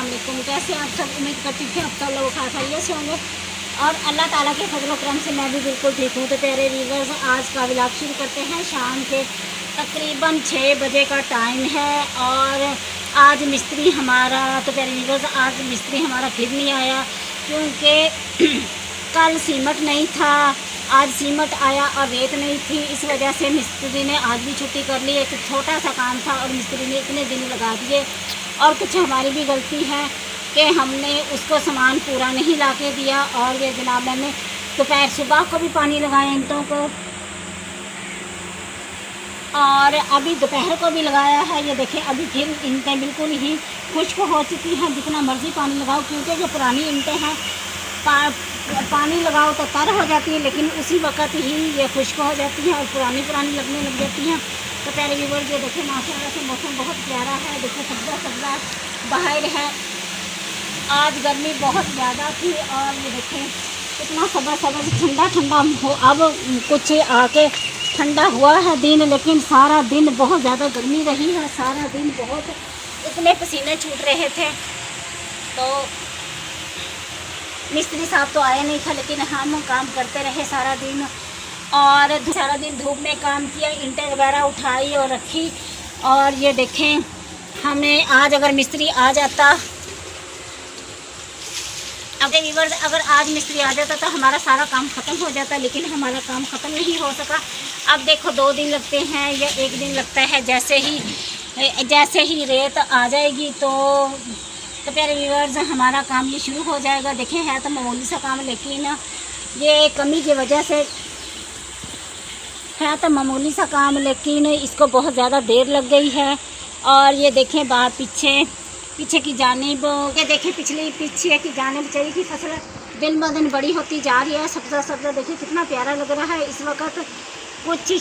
अस्सलाम वालेकुम। कैसे आप सब? उम्मीद करती थी आप सब लोग खैरियत से होंगे और अल्लाह ताला के फजल करम से मैं भी बिल्कुल ठीक हूँ। तो प्यारे व्यूअर्स, आज का व्लॉग शुरू करते हैं। शाम के तकरीबन 6 बजे का टाइम है और आज मिस्त्री हमारा, तो प्यारे व्यूअर्स, आज मिस्त्री हमारा फिर नहीं आया क्योंकि कल सीमट नहीं था, आज सीमट आया और रेत नहीं थी। इस वजह से मिस्त्री ने आज भी छुट्टी कर ली। एक छोटा सा काम था और मिस्त्री ने इतने दिन लगा दिए। और कुछ हमारी भी गलती है कि हमने उसको सामान पूरा नहीं ला के दिया। और ये जनाब मैंने दोपहर सुबह को भी पानी लगाया ईंटों को और अभी दोपहर को भी लगाया है। ये देखें, अभी फिर ईंटें बिल्कुल ही खुश्क हो चुकी हैं। जितना मर्ज़ी पानी लगाओ, क्योंकि जो पुरानी ईंटें हैं पानी लगाओ तो तर हो जाती है, लेकिन उसी वक्त ही ये खुश्क हो जाती हैं और पुरानी लगने लग जाती हैं। तो प्यारे व्यूअर्स, ये देखें माशाल्लाह से मौसम बहुत प्यारा है। देखो सब्ज़ा सब्ज़ा बाहर है। आज गर्मी बहुत ज़्यादा थी और ये देखें कितना सब्ज़ ठंडा ठंडा हो। अब कुछ आके ठंडा हुआ है दिन, लेकिन सारा दिन बहुत ज़्यादा गर्मी रही है। सारा दिन बहुत इतने पसीने छूट रहे थे। तो मिस्त्री साहब तो आया नहीं था, लेकिन हम काम करते रहे सारा दिन और सारा दिन धूप में काम किया, ईंटें वगैरह उठाई और रखी। और ये देखें, हमें आज अगर मिस्त्री आ जाता, अगर आज मिस्त्री आ जाता तो हमारा सारा काम ख़त्म हो जाता, लेकिन हमारा काम ख़त्म नहीं हो सका। अब देखो 2 दिन लगते हैं या 1 दिन लगता है। जैसे ही रेत आ जाएगी तो प्यारे व्यूअर्स, हमारा काम ये शुरू हो जाएगा। देखें, है तो मामूली सा काम, लेकिन ये कमी की वजह से है तो मामूली सा काम, लेकिन इसको बहुत ज़्यादा देर लग गई है। और ये देखें बाहर पीछे की जानिब, ये देखें पीछे की जानिब चरी की फसल दिन ब दिन बड़ी होती जा रही है। सब्ज़ा सब्ज़ा देखिए कितना प्यारा लग रहा है। इस वक्त कुछ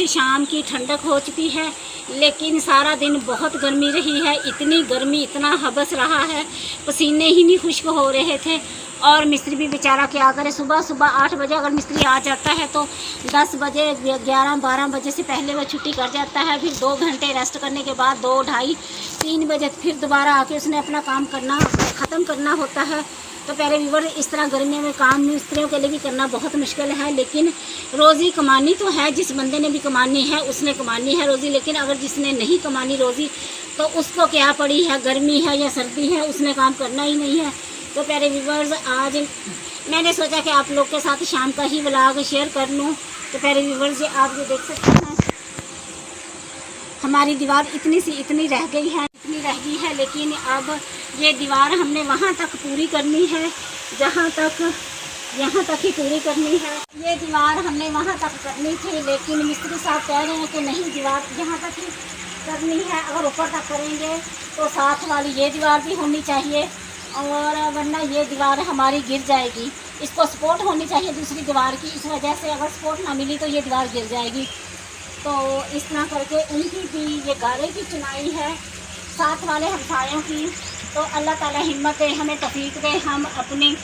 शाम की ठंडक हो चुकी है, लेकिन सारा दिन बहुत गर्मी रही है। इतनी गर्मी, इतना हबस रहा है, पसीने ही नहीं खुश्क हो रहे थे। और मिस्त्री भी बेचारा क्या करे, सुबह 8 बजे अगर मिस्त्री आ जाता है तो 10 बजे 11-12 बजे से पहले वह छुट्टी कर जाता है। फिर 2 घंटे रेस्ट करने के बाद 2, ढाई, 3 बजे फिर दोबारा आके उसने अपना काम ख़त्म करना होता है। तो प्यारे व्यूअर, इस तरह गर्मियों में काम मिस्त्रियों के लिए भी करना बहुत मुश्किल है, लेकिन रोज़ी कमानी तो है। जिस बंदे ने भी कमानी है उसने कमानी है रोज़ी, लेकिन अगर जिसने नहीं कमानी रोज़ी तो उसको क्या पड़ी है, गर्मी है या सर्दी है, उसने काम करना ही नहीं है। तो प्यारे व्यूअर्स, आज मैंने सोचा कि आप लोग के साथ शाम का ही व्लॉग शेयर कर लूँ। तो प्यारे व्यूअर्स, आप ये देख सकते हैं हमारी दीवार इतनी रह गई है, लेकिन अब ये दीवार हमने वहाँ तक पूरी करनी है यहाँ तक ही पूरी करनी है। ये दीवार हमने वहाँ तक करनी थी, लेकिन मिस्त्री साहब कह रहे हैं कि नहीं, दीवार यहाँ तक ही करनी है। अगर ऊपर तक करेंगे तो साथ वाली ये दीवार भी होनी चाहिए, और वरना ये दीवार हमारी गिर जाएगी। इसको सपोर्ट होनी चाहिए दूसरी दीवार की। इस वजह से अगर सपोर्ट ना मिली तो ये दीवार गिर जाएगी। तो इस तरह करके उनकी भी ये गारे की चुनाई है, साथ वाले हमसायों की। तो अल्लाह ताला हिम्मत दे, हमें तौफीक दे, हम अपनी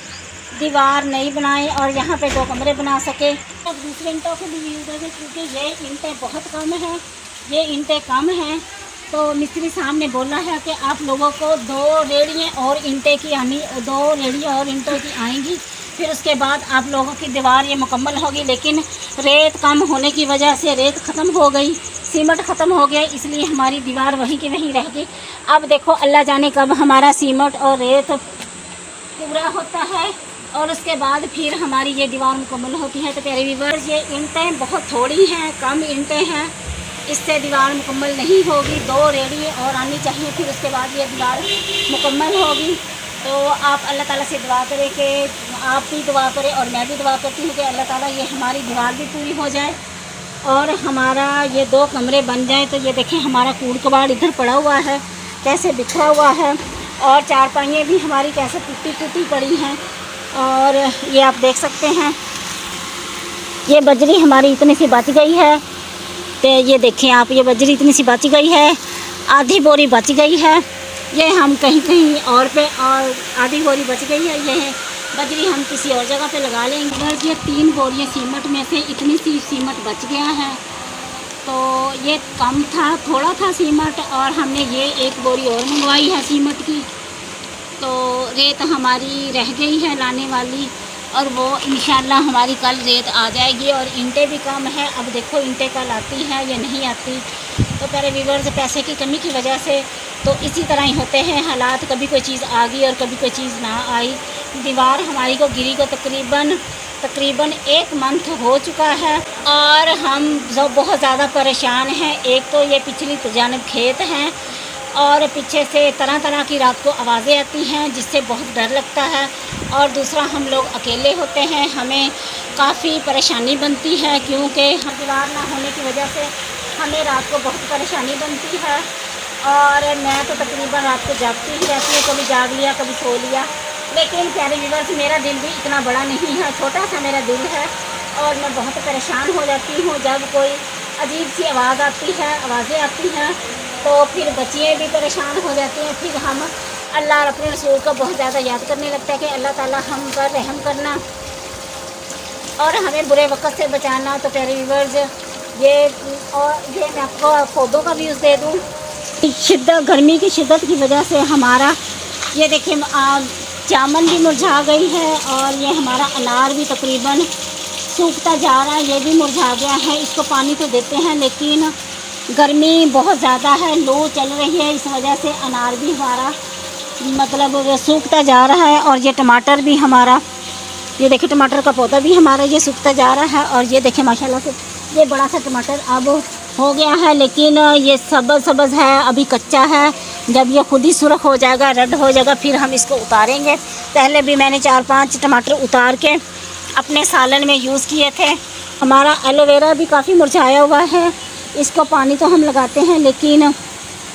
दीवार नहीं बनाएं और यहाँ पे 2 कमरे बना सके। तो दूसरे ईंटों को भी यूज़ करें, क्योंकि ये ईंटें बहुत कम हैं। तो मिस्त्री साहब ने बोला है कि आप लोगों को 2 रेड़ियाँ और ईंटें की आएंगी, फिर उसके बाद आप लोगों की दीवार ये मुकम्मल होगी। लेकिन रेत कम होने की वजह से रेत ख़त्म हो गई, सीमेंट ख़त्म हो गया, इसलिए हमारी दीवार वहीं की वहीं रह गई। अब देखो अल्लाह जाने कब हमारा सीमेंट और रेत पूरा होता है और उसके बाद फिर हमारी ये दीवार मुकम्मल होती है। तो प्यारे व्यूअर्स, ये ईंटें बहुत थोड़ी हैं, कम ईंटें हैं, इससे दीवार मुकम्मल नहीं होगी। 2 रेडी और आनी चाहिए, फिर उसके बाद ये दीवार मुकम्मल होगी। तो आप अल्लाह ताला से दुआ करें कि आप भी दुआ करें और मैं भी दुआ करती हूँ कि अल्लाह ताला ये हमारी दीवार भी पूरी हो जाए और हमारा ये 2 कमरे बन जाए। तो ये देखें हमारा कूड़ कबाड़ इधर पड़ा हुआ है, कैसे बिखरा हुआ है, और चारपाइयाँ भी हमारी कैसे टूटी पड़ी हैं। और ये आप देख सकते हैं, ये बजरी हमारी इतनी सी बच गई है। तो ये देखें आप, ये बजरी इतनी सी बच गई है, आधी बोरी बच गई है। ये हम कहीं और पे, और आधी बोरी बच गई है। ये बजरी हम किसी और जगह पे लगा लेंगे। ये 3 बोरियाँ सीमेंट में से इतनी सी सीमेंट बच गया है। तो ये कम था, थोड़ा था सीमेंट, और हमने ये एक बोरी और मंगवाई है सीमेंट की। तो रेत हमारी रह गई है लाने वाली, और वो इंशाल्लाह हमारी कल रेत आ जाएगी। और ईंटें भी कम है, अब देखो ईंटें कल आती हैं या नहीं आती। तो प्यारे व्यूअर्स, पैसे की कमी की वजह से तो इसी तरह ही होते हैं हालात, कभी कोई चीज़ आ गई और कभी कोई चीज़ ना आई। दीवार हमारी को गिरी को तकरीबन 1 मंथ हो चुका है, और हम जो बहुत ज़्यादा परेशान हैं। एक तो ये पिछली जानिब खेत हैं, और पीछे से तरह तरह की रात को आवाज़ें आती हैं जिससे बहुत डर लगता है। और दूसरा, हम लोग अकेले होते हैं, हमें काफ़ी परेशानी बनती है, क्योंकि हम दीवार ना होने की वजह से हमें रात को बहुत परेशानी बनती है। और मैं तो तकरीबन रात को जागती ही रहती हूँ, कभी जाग लिया कभी सो लिया। लेकिन प्यारे व्यूअर्स, मेरा दिल भी इतना बड़ा नहीं है, छोटा सा मेरा दिल है, और मैं बहुत परेशान हो जाती हूँ जब कोई अजीब सी आवाज़ आती है, आवाज़ें आती हैं। तो फिर बच्चियाँ भी परेशान हो जाती हैं। फिर हम अल्लाह और अपने रसूल को बहुत ज़्यादा याद करने लगता है कि अल्लाह ताला हम पर रहम करना और हमें बुरे वक़्त से बचाना। तो प्यारे व्यूअर्स, ये मैं आपको पौधों का व्यूज़ दे दूँ। शिद्दत, गर्मी की शिद्दत की वजह से हमारा ये देखिए जामुन भी मुरझा गई है, और ये हमारा अनार भी तकरीबन सूखता जा रहा है, ये भी मुरझा गया है। इसको पानी तो देते हैं, लेकिन गर्मी बहुत ज़्यादा है, लू चल रही है, इस वजह से अनार भी हमारा मतलब सूखता जा रहा है। और ये टमाटर भी हमारा, ये देखिए टमाटर का पौधा भी हमारा ये सूखता जा रहा है। और ये देखिए माशाल्लाह से ये बड़ा सा टमाटर अब हो गया है, लेकिन ये सब्ज़ है, अभी कच्चा है। जब ये खुद ही सुरख हो जाएगा, रेड हो जाएगा, फिर हम इसको उतारेंगे। पहले भी मैंने 4-5 टमाटर उतार के अपने सालन में यूज़ किए थे। हमारा एलोवेरा भी काफ़ी मुरझाया हुआ है, इसको पानी तो हम लगाते हैं, लेकिन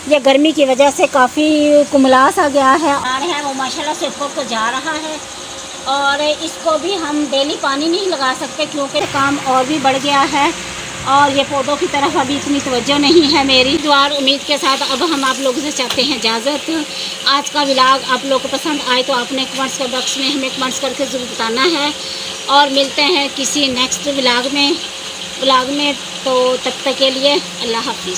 ये गर्मी की वजह से काफ़ी कुमला सा गया है। वो माशाल्लाह से ऊपर को जा रहा है, और इसको भी हम डेली पानी नहीं लगा सकते क्योंकि काम और भी बढ़ गया है, और ये पौधों की तरफ अभी इतनी तवज्जो नहीं है मेरी। दुआ और उम्मीद के साथ अब हम आप लोगों से चाहते हैं इजाज़त। आज का व्लॉग आप लोगों को पसंद आए तो आपने कमेंट्स के बॉक्स में हमें कमेंट्स करके ज़रूर बताना है, और मिलते हैं किसी नेक्स्ट व्लॉग में। तो तब तक के लिए अल्लाह हाफिज़।